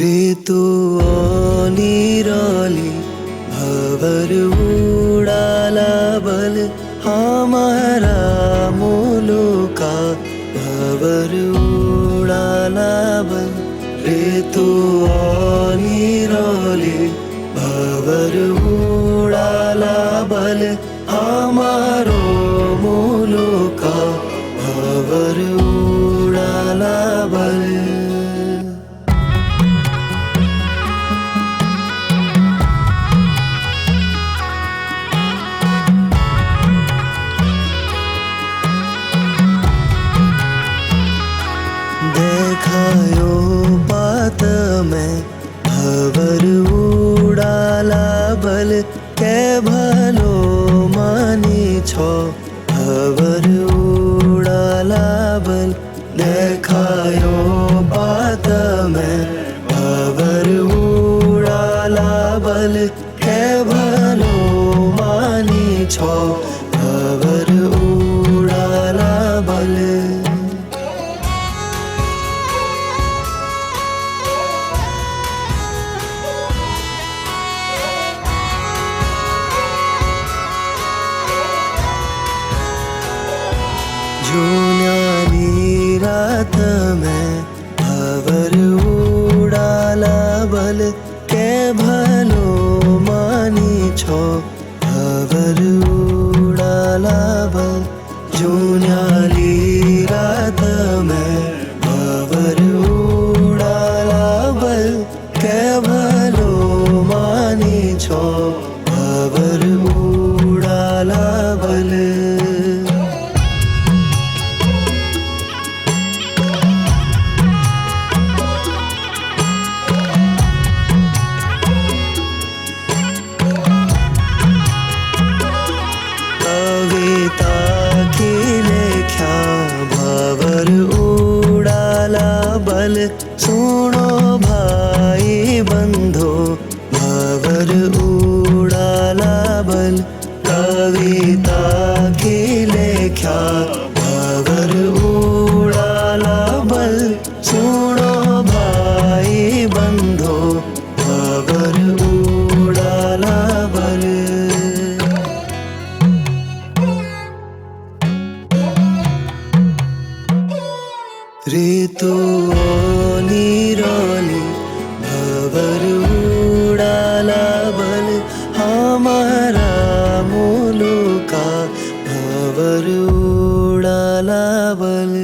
ऋतु निराली भवर उडाला बल हमारा मुलुका भवर उडाला बल ऋतु निराली भवर उडाला बल हमारो मुलुका भवर उडाला बल। देखायो पात में भवर उडाला बल के भलो मानी छो भवर उडाला बल। देखायो पात में भवर उडाला बल के भलो मानी छो भवर उडाला बल। जून्याली रात में भवर उडाला बल के भलो मानी छो भवर उडाला बल। जून्याली रात में भवर उडाला बल के भलो मानी छो भवर उडाला बल। कविता की लेख्या भवर उडाला बल सुनो भाई बंधो भवर उडाला बल। कविता की लेख्या भवर उडाला बल सुनो भाई बंधो भवर उडाला बल। ऋतु निराली भवर उडाला बल हमारा मुलुका भवर उडाला बल।